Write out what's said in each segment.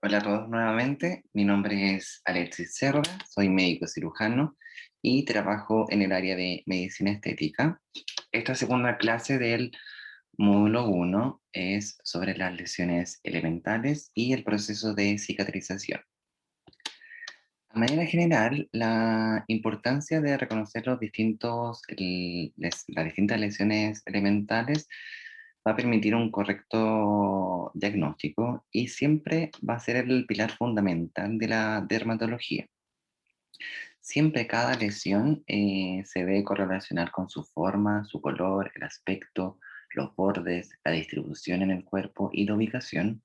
Hola a todos nuevamente, mi nombre es Alexis Cerda, soy médico cirujano y trabajo en el área de medicina estética. Esta segunda clase del módulo 1 es sobre las lesiones elementales y el proceso de cicatrización. De manera general, la importancia de reconocer las distintas lesiones elementales va a permitir un correcto diagnóstico y siempre va a ser el pilar fundamental de la dermatología. Siempre cada lesión se debe correlacionar con su forma, su color, el aspecto, los bordes, la distribución en el cuerpo y la ubicación.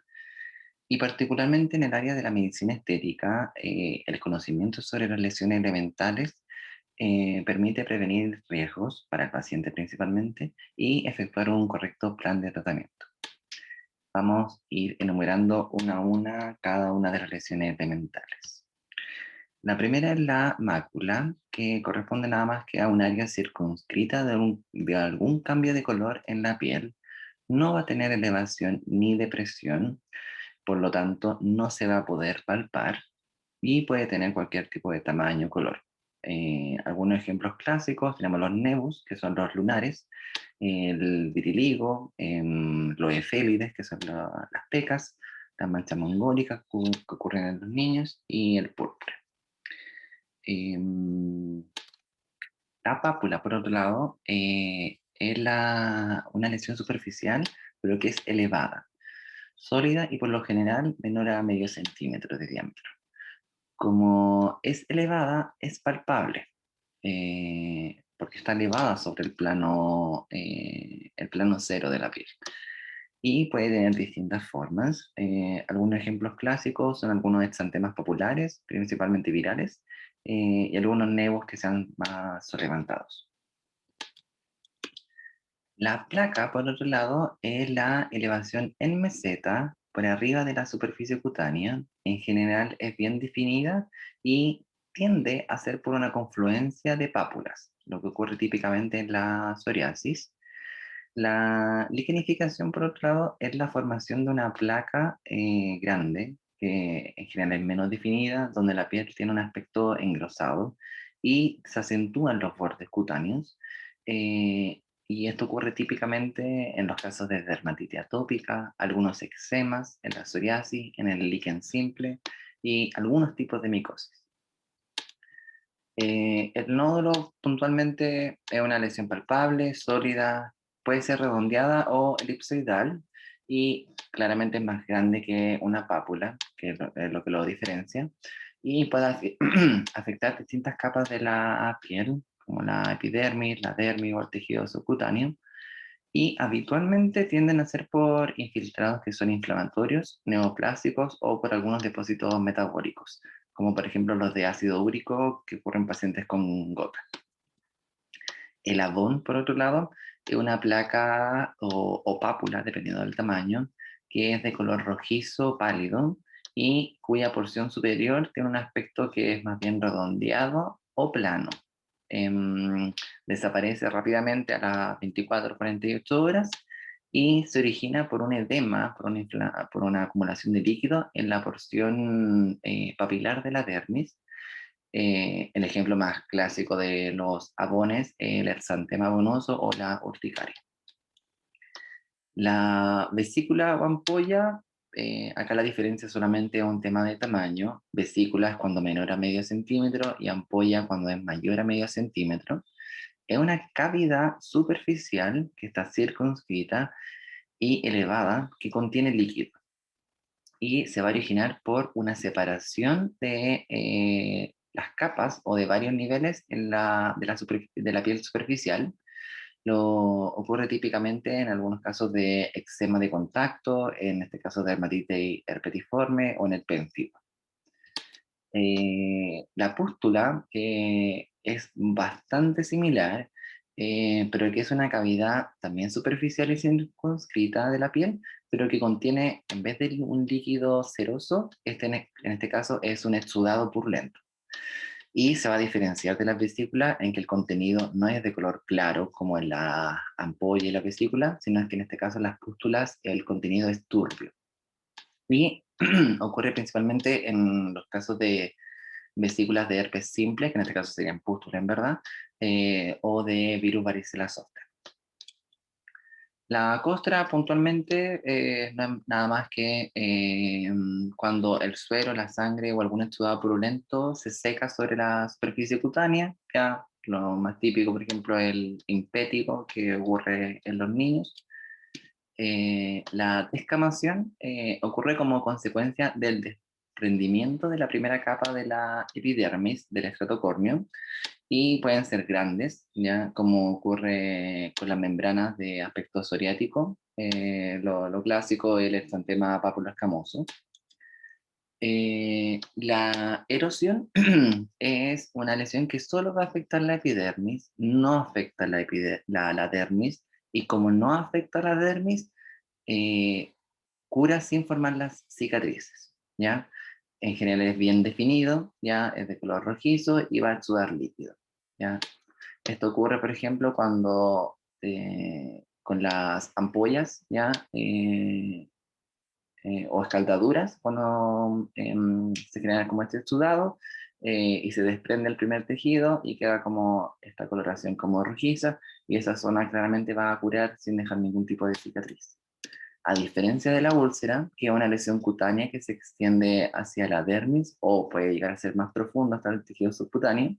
Y particularmente en el área de la medicina estética, el conocimiento sobre las lesiones elementales permite prevenir riesgos para el paciente principalmente y efectuar un correcto plan de tratamiento. Vamos a ir enumerando una a una cada una de las lesiones elementales. La primera es la mácula, que corresponde nada más que a un área circunscrita de algún cambio de color en la piel. No va a tener elevación ni depresión, por lo tanto no se va a poder palpar y puede tener cualquier tipo de tamaño o color. Algunos ejemplos clásicos tenemos los nevus, que son los lunares, el vitiligo, los efélides, que son las pecas, las manchas mongólicas que ocurren en los niños y el púrpura. Em, la pápula, por otro lado, es una lesión superficial, pero que es elevada, sólida y por lo general menor a medio centímetro de diámetro. Como es elevada, es palpable, porque está elevada sobre el plano cero de la piel. Y puede tener distintas formas. Algunos ejemplos clásicos son algunos exantemas populares, principalmente virales, y algunos nevos que sean más levantados. La placa, por otro lado, es la elevación en meseta por arriba de la superficie cutánea. En general es bien definida y tiende a ser por una confluencia de pápulas, lo que ocurre típicamente en la psoriasis. La lichenificación, por otro lado, es la formación de una placa grande, que en general es menos definida, donde la piel tiene un aspecto engrosado y se acentúan los bordes cutáneos. Y esto ocurre típicamente en los casos de dermatitis atópica, algunos eczemas, en la psoriasis, en el líquen simple y algunos tipos de micosis. El nódulo puntualmente es una lesión palpable, sólida, puede ser redondeada o elipsoidal y claramente es más grande que una pápula, que es lo que lo diferencia, y puede afectar distintas capas de la piel, como la epidermis, la dermis o el tejido subcutáneo, y habitualmente tienden a ser por infiltrados que son inflamatorios, neoplásicos o por algunos depósitos metabólicos, como por ejemplo los de ácido úrico que ocurren en pacientes con gota. El abón, por otro lado, es una placa o pápula, dependiendo del tamaño, que es de color rojizo pálido y cuya porción superior tiene un aspecto que es más bien redondeado o plano. Em, Desaparece rápidamente a las 24 o 48 horas y se origina por un edema, por una acumulación de líquido en la porción papilar de la dermis. El ejemplo más clásico de los abones, el exantema abonoso o la urticaria. La vesícula o ampolla, acá la diferencia es solamente un tema de tamaño. Vesícula es cuando menor a medio centímetro y ampolla cuando es mayor a medio centímetro. Es una cavidad superficial que está circunscrita y elevada que contiene líquido y se va a originar por una separación de las capas o de varios niveles de la piel superficial. Lo ocurre típicamente en algunos casos de eczema de contacto, en este caso de dermatitis herpetiforme o en el pénfigo. La pústula, que es bastante similar, pero que es una cavidad también superficial y circunscrita de la piel, pero que contiene, en vez de un líquido ceroso, en este caso es un exudado purulento. Y se va a diferenciar de la vesícula en que el contenido no es de color claro, como en la ampolla y la vesícula, sino que en este caso en las pústulas el contenido es turbio. Y ocurre principalmente en los casos de vesículas de herpes simple, que en este caso serían pústulas en verdad, o de virus varicela zoster. La costra puntualmente no es nada más que cuando el suero, la sangre o algún exudado purulento se seca sobre la superficie cutánea, ya lo más típico, por ejemplo, el impético que ocurre en los niños. La descamación ocurre como consecuencia del desprendimiento de la primera capa de la epidermis del estrato córneo y pueden ser grandes, ya como ocurre con las membranas de aspecto psoriático, lo clásico, el exantema papulo-escamoso. La erosión es una lesión que solo va a afectar la epidermis, no afecta la dermis, y como no afecta la dermis, eh, cura sin formar las cicatrices, ¿ya? En general es bien definido, ¿ya? Es de color rojizo y va a exudar líquido, ¿ya? Esto ocurre, por ejemplo, cuando con las ampollas, ¿ya? O escaldaduras, cuando se genera como este exudado y se desprende el primer tejido y queda como esta coloración como rojiza, y esa zona claramente va a curar sin dejar ningún tipo de cicatriz. A diferencia de la úlcera, que es una lesión cutánea que se extiende hacia la dermis o puede llegar a ser más profundo hasta el tejido subcutáneo,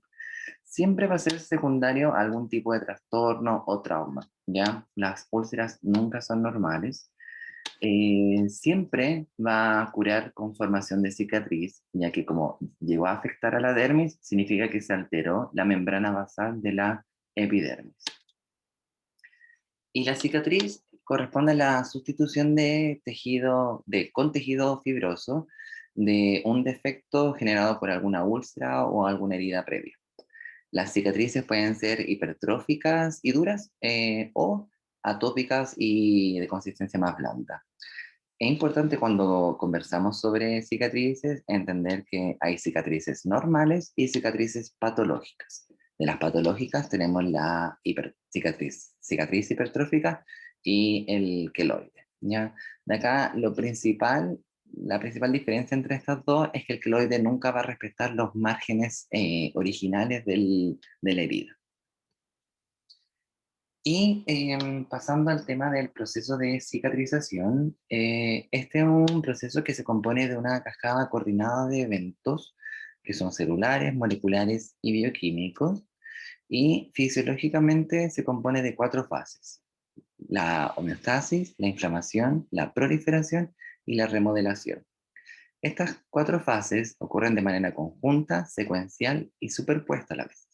siempre va a ser secundario a algún tipo de trastorno o trauma, ¿ya? Las úlceras nunca son normales. Siempre va a curar con formación de cicatriz, ya que como llegó a afectar a la dermis, significa que se alteró la membrana basal de la epidermis. Y la cicatriz corresponde a la sustitución de tejido, con tejido fibroso de un defecto generado por alguna úlcera o alguna herida previa. Las cicatrices pueden ser hipertróficas y duras o atópicas y de consistencia más blanda. Es importante cuando conversamos sobre cicatrices entender que hay cicatrices normales y cicatrices patológicas. De las patológicas tenemos la cicatriz hipertrófica y el queloide, ¿ya? De acá la principal diferencia entre estas dos es que el queloide nunca va a respetar los márgenes originales de la herida. Y pasando al tema del proceso de cicatrización, este es un proceso que se compone de una cascada coordinada de eventos que son celulares, moleculares y bioquímicos, y fisiológicamente se compone de cuatro fases: la homeostasis, la inflamación, la proliferación y la remodelación. Estas cuatro fases ocurren de manera conjunta, secuencial y superpuesta a la vez.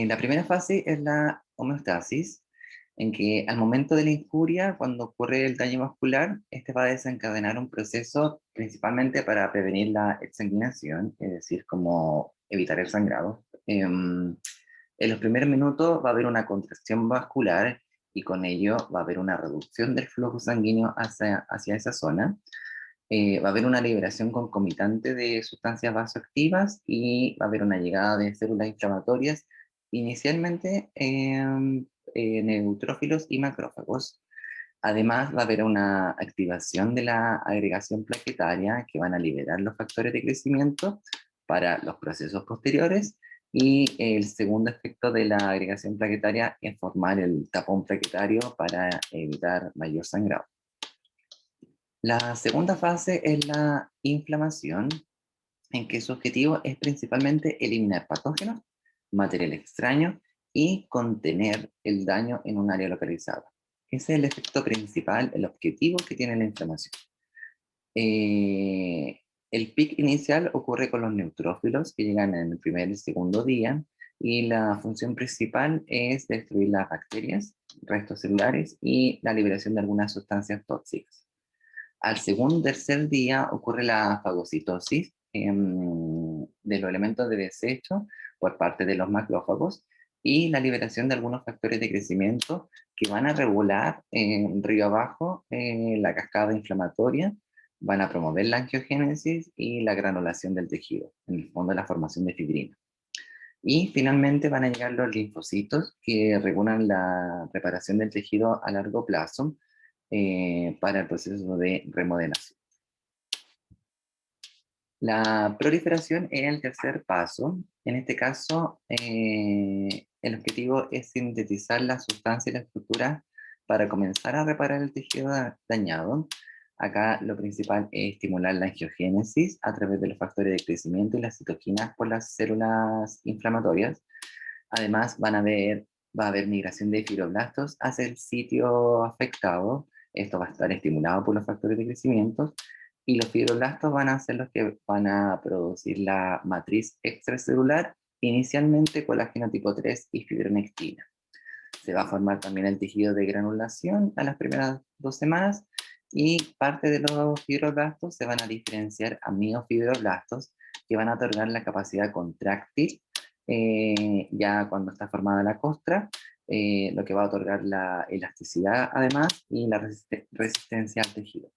La primera fase es la homeostasis, en que al momento de la injuria, cuando ocurre el daño vascular, este va a desencadenar un proceso principalmente para prevenir la exsanguinación, es decir, como evitar el sangrado. En los primeros minutos va a haber una contracción vascular y con ello va a haber una reducción del flujo sanguíneo hacia esa zona. Va a haber una liberación concomitante de sustancias vasoactivas y va a haber una llegada de células inflamatorias, inicialmente neutrófilos y macrófagos. Además, va a haber una activación de la agregación plaquetaria que van a liberar los factores de crecimiento para los procesos posteriores. Y el segundo efecto de la agregación plaquetaria es formar el tapón plaquetario para evitar mayor sangrado. La segunda fase es la inflamación, en que su objetivo es principalmente eliminar patógenos, material extraño y contener el daño en un área localizada. Ese es el efecto principal, el objetivo que tiene la inflamación. Eh, el pic inicial ocurre con los neutrófilos que llegan en el primer y segundo día, y la función principal es destruir las bacterias, restos celulares y la liberación de algunas sustancias tóxicas. Al segundo tercer día ocurre la fagocitosis de los elementos de desecho por parte de los macrófagos y la liberación de algunos factores de crecimiento que van a regular río abajo la cascada inflamatoria, van a promover la angiogénesis y la granulación del tejido, en el fondo la formación de fibrina. Y finalmente van a llegar los linfocitos que regulan la reparación del tejido a largo plazo, para el proceso de remodelación. La proliferación es el tercer paso. En este caso, el objetivo es sintetizar la sustancia y la estructura para comenzar a reparar el tejido dañado. Acá lo principal es estimular la angiogénesis a través de los factores de crecimiento y las citoquinas por las células inflamatorias. Además, va a haber migración de fibroblastos hacia el sitio afectado. Esto va a estar estimulado por los factores de crecimiento y los fibroblastos van a ser los que van a producir la matriz extracelular, inicialmente colágeno tipo 3 y fibronectina. Se va a formar también el tejido de granulación a las primeras 2 semanas y parte de los fibroblastos se van a diferenciar a miofibroblastos que van a otorgar la capacidad contráctil ya cuando está formada la costra, lo que va a otorgar la elasticidad además y la resistencia al tejido.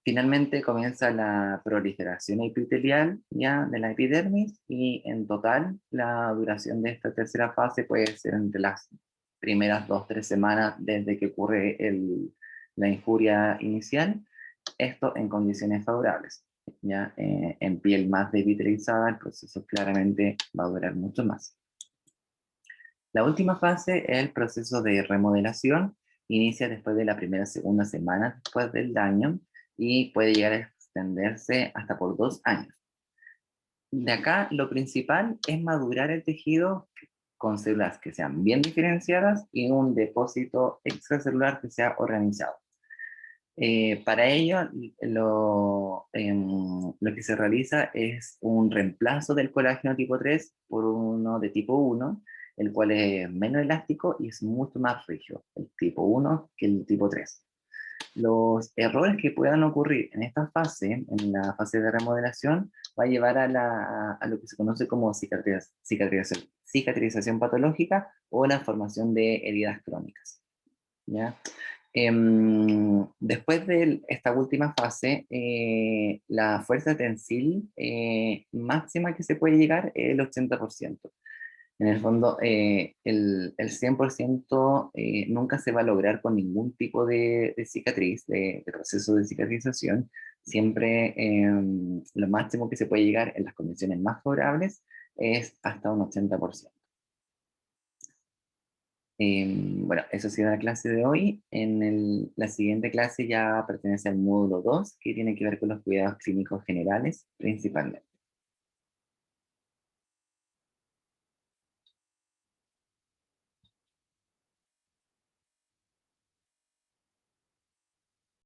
Finalmente comienza la proliferación epitelial ya de la epidermis y en total la duración de esta tercera fase puede ser entre las primeras 2 o 3 semanas desde que ocurre la injuria inicial, esto en condiciones favorables. Ya en piel más devitalizada el proceso claramente va a durar mucho más. La última fase es el proceso de remodelación, inicia después de la primera o segunda semana después del daño y puede llegar a extenderse hasta por 2 años. De acá lo principal es madurar el tejido con células que sean bien diferenciadas y un depósito extracelular que sea organizado. Para ello, lo que se realiza es un reemplazo del colágeno tipo 3 por uno de tipo 1, el cual es menos elástico y es mucho más rígido, el tipo 1 que el tipo 3. Los errores que puedan ocurrir en esta fase, en la fase de remodelación, va a llevar a lo que se conoce como cicatrización patológica o la formación de heridas crónicas. ¿Ya? Después de esta última fase, la fuerza tensil máxima que se puede llegar es el 80%. En el fondo, el 100% nunca se va a lograr con ningún tipo de cicatriz, de proceso de cicatrización. Siempre lo máximo que se puede llegar en las condiciones más favorables es hasta un 80%. Bueno, eso ha sido la clase de hoy. La siguiente clase ya pertenece al módulo 2, que tiene que ver con los cuidados clínicos generales, principalmente.